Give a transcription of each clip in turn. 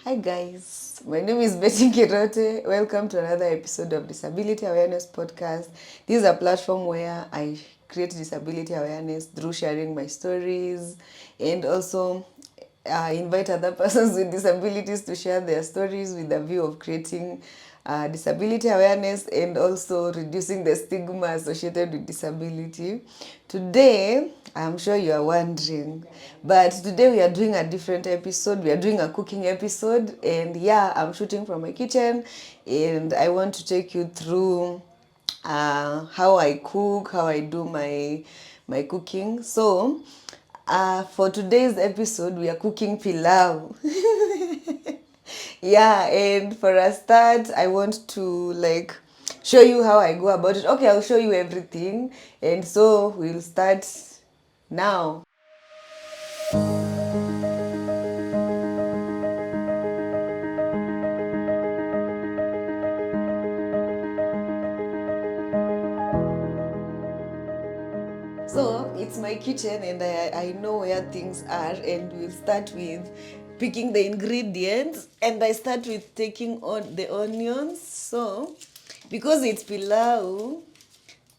Hi guys, my name is Betty Kirote. Welcome to another episode of Disability Awareness Podcast. This is a platform where I create disability awareness through sharing my stories and also invite other persons with disabilities to share their stories with the view of creating disability awareness and also reducing the stigma associated with disability. Today, I'm sure you are wondering, but today we are doing a different episode. We are doing a cooking episode, and yeah, I'm shooting from my kitchen, and I want to take you through how I cook, how I do my cooking. So, for today's episode, we are cooking pilau. Yeah, and for a start, I want to show you how I go about it. Okay, I'll show you everything, and so we'll start now. So it's my kitchen and I know where things are, and we'll start with picking the ingredients, and I start with taking on the onions. So because it's pilau,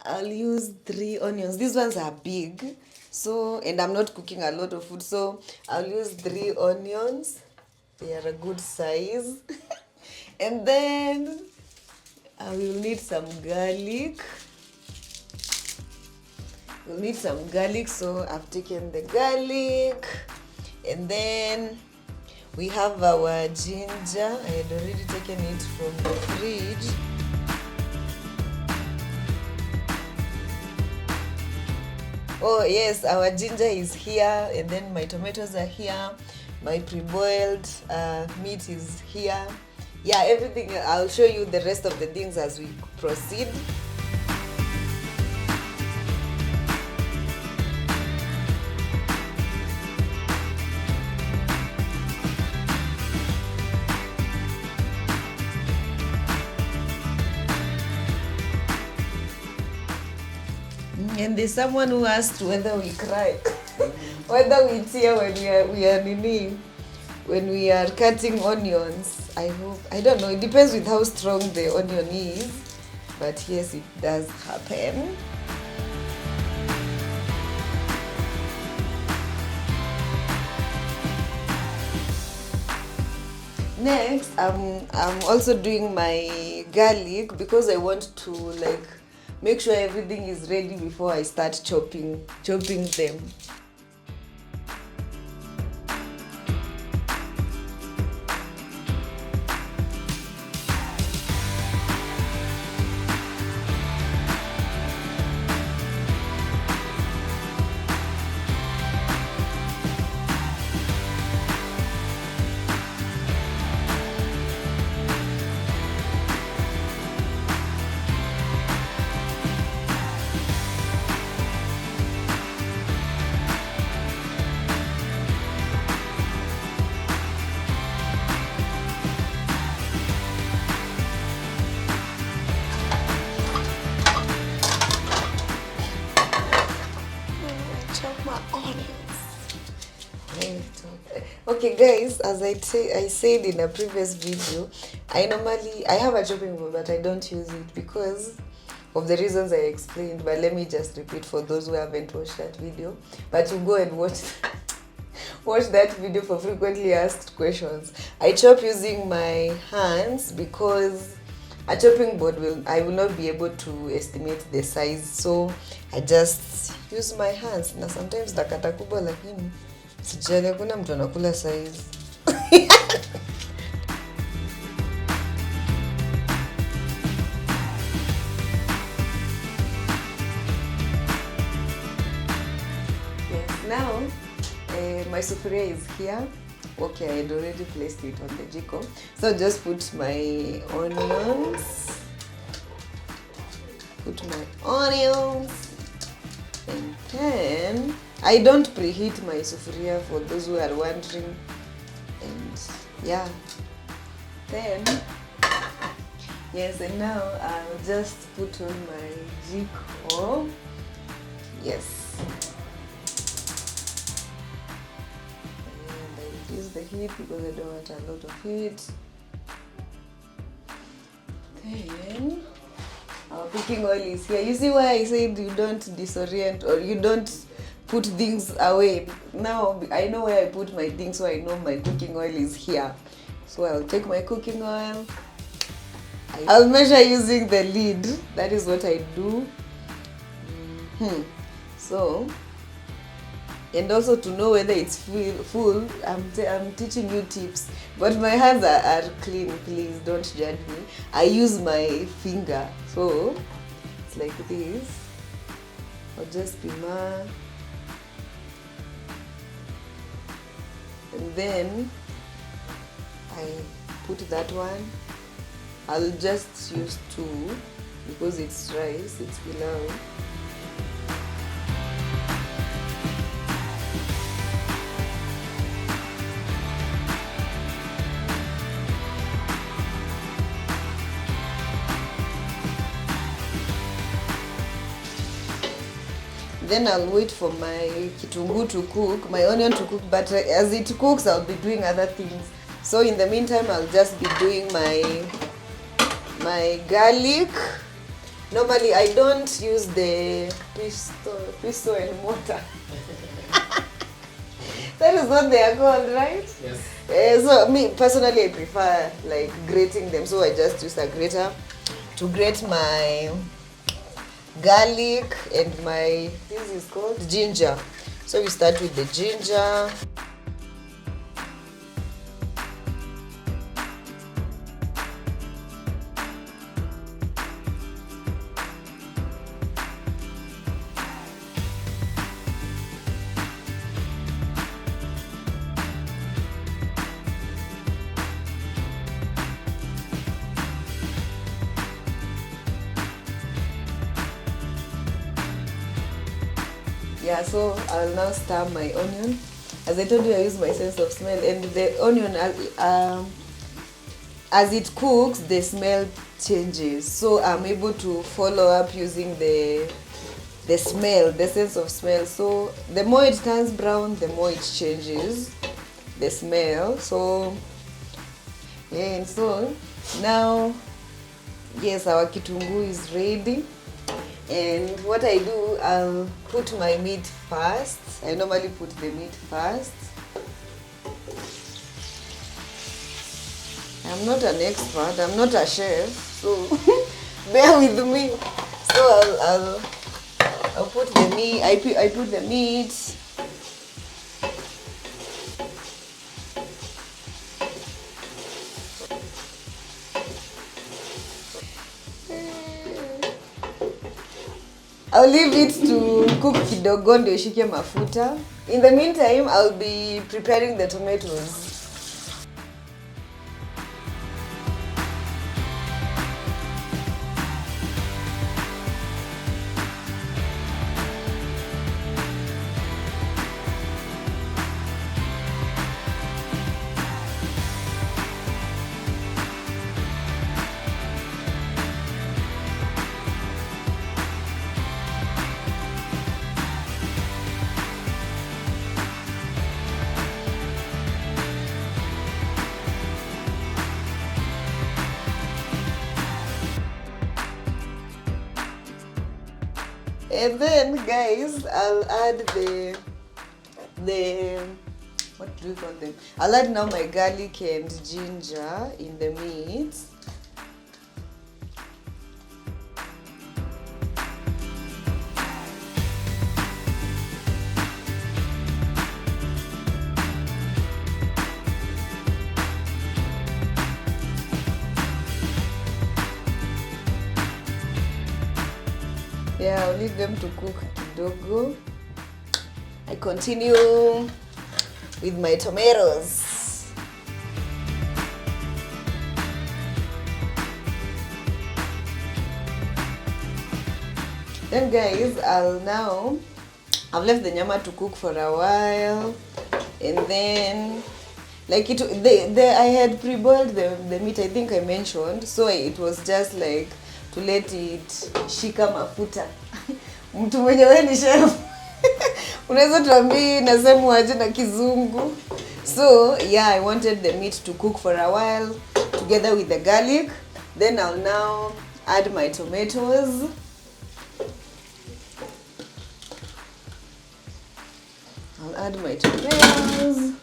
I'll use 3 onions. These ones are big, so, and I'm not cooking a lot of food, so I'll use 3 onions. They are a good size. And then I will need some garlic. We'll need some garlic, so I've taken the garlic. And then we have our ginger. I had already taken it from the fridge. Oh yes, our ginger is here, and then my tomatoes are here. My pre-boiled meat is here. Yeah, everything. I'll show you the rest of the things as we proceed. And there's someone who asked whether we cry, whether we tear when we are cutting onions. I don't know. It depends with how strong the onion is, but yes, it does happen. Next, I'm also doing my garlic because I want to make sure everything is ready before I start chopping them. Okay guys, as I said in a previous video, I have a chopping board, but I don't use it because of the reasons I explained. But let me just repeat for those who haven't watched that video. But you go and watch that video for frequently asked questions. I chop using my hands because a chopping board I will not be able to estimate the size, so I just use my hands. Na sometimes nakata kubwa lakini sijali, hakuna mtu anakula size. Yes, now my sufuria is here. Okay, I had already placed it on the jiko. So just put my onions. And then I don't preheat my sufuria for those who are wondering. And yeah, then yes, and now I'll just put on my jiko. Yes. And I use the heat because I don't want a lot of heat. Then our cooking oil is here. You see why I said you don't disorient or you don't put things away. Now I know where I put my things, so I know my cooking oil is here. So I'll take my cooking oil. I'll measure using the lid. That is what I do. So, and also to know whether it's full, I'm teaching you tips. But my hands are clean, please don't judge me. I use my finger. So, it's like this. I'll just pima. And then I put that one. I'll just use 2 because it's rice, it's pilau. Then I'll wait for my kitunguu to cook, my onion to cook, but as it cooks, I'll be doing other things. So in the meantime, I'll just be doing my garlic. Normally, I don't use the pisto and mortar. That is what they are called, right? Yes. So me personally, I prefer like grating them. So I just use a grater to grate my garlic and this is called ginger. So we start with the ginger. Yeah, so I'll now stir my onion. As I told you, I use my sense of smell, and the onion, as it cooks, the smell changes. So I'm able to follow up using the smell, the sense of smell. So the more it turns brown, the more it changes the smell. So yeah, and so now, yes, our kitunguu is ready. And what I do, I'll put my meat first. I normally put the meat first. I'm not an expert, I'm not a chef, so bear with me. So I'll put the meat, I put the meat. I'll leave it to cook kidogo ndio ishike mafuta. In the meantime, I'll be preparing the tomatoes. And then guys, I'll add the what do we call them? I'll add now my garlic and ginger in the meat. Yeah, I'll leave them to cook kidogo. I continue with my tomatoes. Then guys, I've left the nyama to cook for a while, and then like I had pre-boiled the meat, I think I mentioned, so it was just like to let it shika mafuta. Mtu mwenye wewe ni chef. Unaweza tuambie nasema aje na kizungu. So yeah, I wanted the meat to cook for a while together with the garlic. Then I'll now add my tomatoes. I'll add my tomatoes.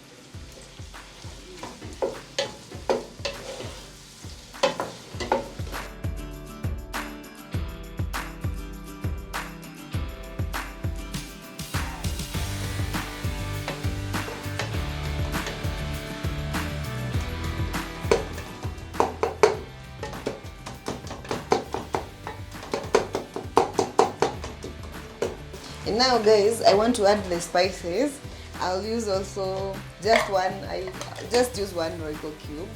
And now guys, I want to add the spices. I'll use also just one, I just use one Royco cube.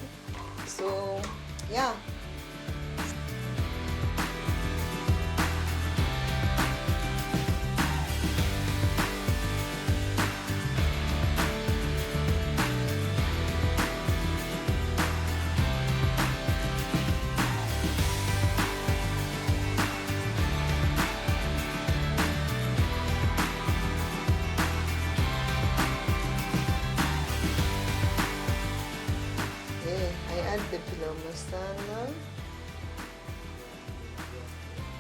So yeah. I add the pilau masala.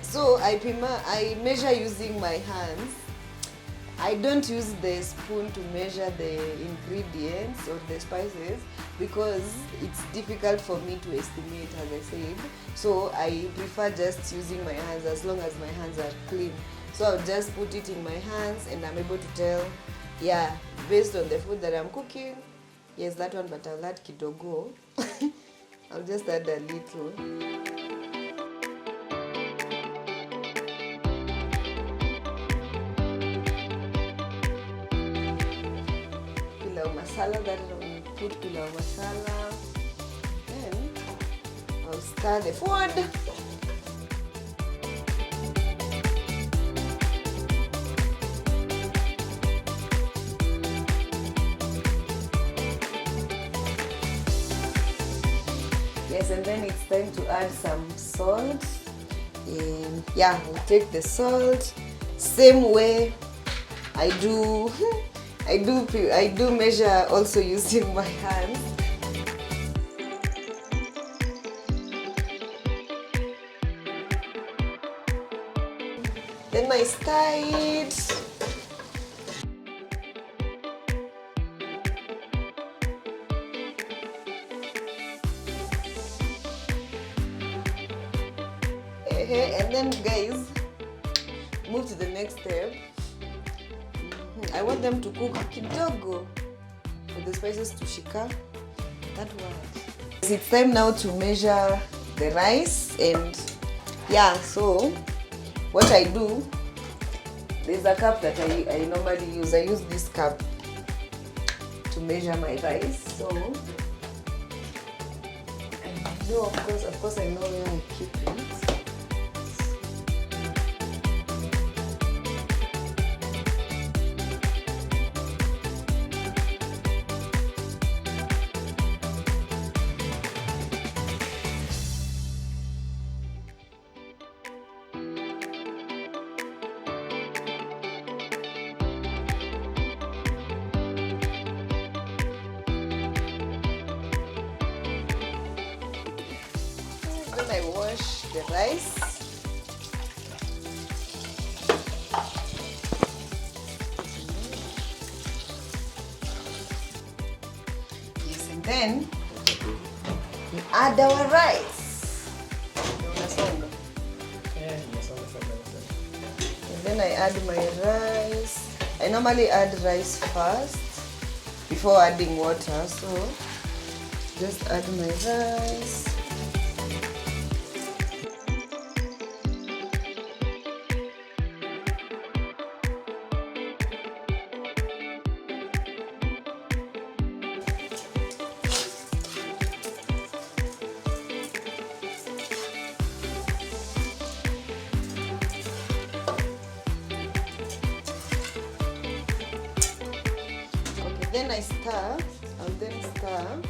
So I measure using my hands. I don't use the spoon to measure the ingredients or the spices because it's difficult for me to estimate, as I said. So I prefer just using my hands as long as my hands are clean. So I'll just put it in my hands and I'm able to tell, yeah, based on the food that I'm cooking, yes, that one, but I'll add kidogo. I'll just add a little. Pilau masala, that I'll put pilau masala. Then I'll stir the food. Yes, and then it's time to add some salt. And yeah, I'll take the salt. Same way I do measure also using my hands. Then I stir it. And then guys, move to the next step. I want them to cook kidogo for the spices to shika. That word. It's time now to measure the rice, and yeah, so what I do, there's a cup that I normally use. I use this cup to measure my rice. So I know, of course I know where I keep it. Then I wash the rice. Yes, and then we add our rice. And then I add my rice. I normally add rice first before adding water, so just add my rice. Then I stir, and then stir.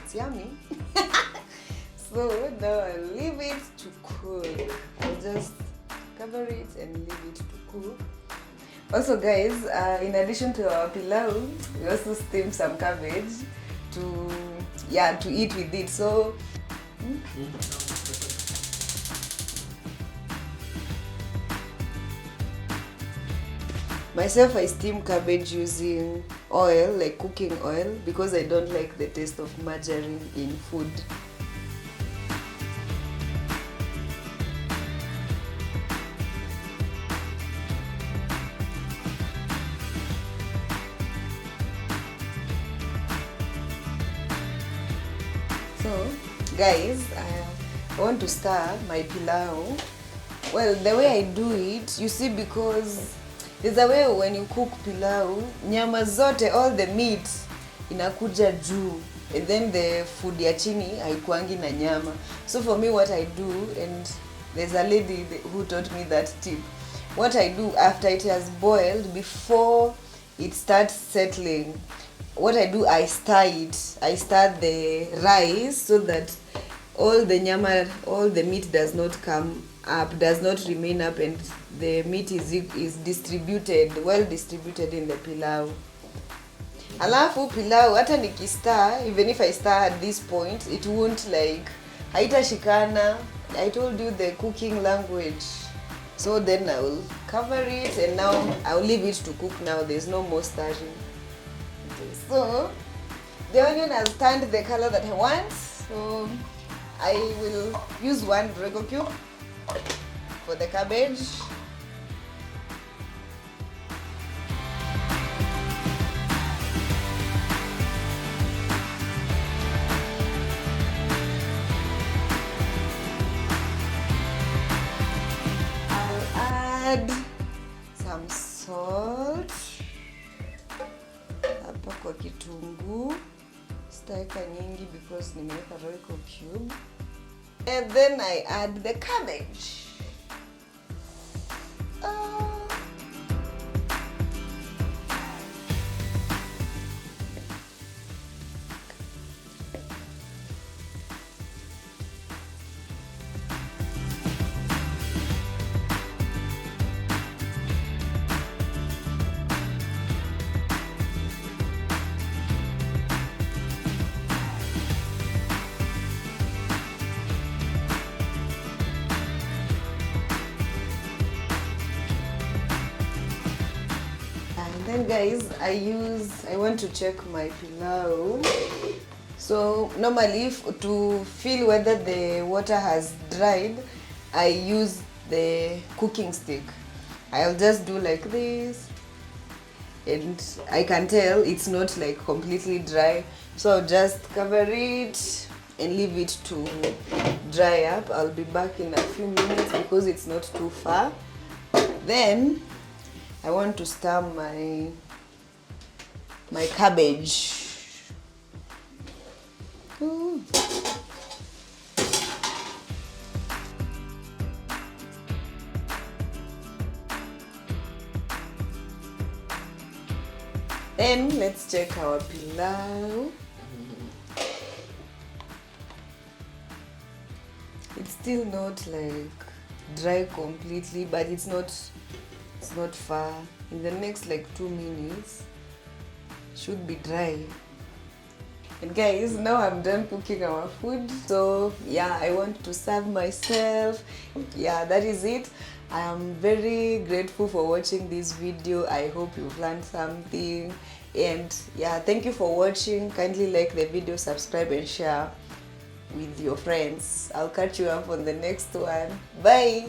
It's yummy. So now I'll leave it to cook. I'll just cover it and leave it to cook. Also guys, in addition to our pilau, we also steam some cabbage to eat with it. So myself, I steam cabbage using oil, like cooking oil, because I don't like the taste of margarine in food. So guys, I want to stir my pilau. Well, the way I do it, you see, because there's a way when you cook pilau, nyama zote, all the meat inakuja juu, and then the food ya chini haikuangi na nyama. So for me, what I do, and there's a lady who taught me that tip. What I do after it has boiled, before it starts settling, what I do, I stir it. I stir the rice so that all the nyama, all the meat does not come up, does not remain up, and the meat is distributed, well distributed in the pilau. Alafu pilau, hata nikistar, even if I stir at this point, it won't like, haitashikana. I told you the cooking language. So then I will cover it, and now I'll leave it to cook now. There's no more stirring. Okay, so the onion has turned the color that I want. So I will use 1 Royco cube for the cabbage. I'll add some salt. Hapa kwa kitunguu. Sitaweka nyingi because nimeweka Royco cube. And then I add the cabbage. Then guys, I want to check my pilau. So normally to feel whether the water has dried, I use the cooking stick. I'll just do like this, and I can tell it's not like completely dry. So I'll just cover it and leave it to dry up. I'll be back in a few minutes because it's not too far. Then I want to stir my cabbage. Ooh. Then let's check our pilau. It's still not like dry completely, but it's not far. In the next like 2 minutes should be dry. And guys, now I'm done cooking our food. So yeah, I want to serve myself. Yeah, that is it. I am very grateful for watching this video. I hope you've learned something. And yeah, thank you for watching. Kindly like the video, subscribe and share with your friends. I'll catch you up on the next one. Bye.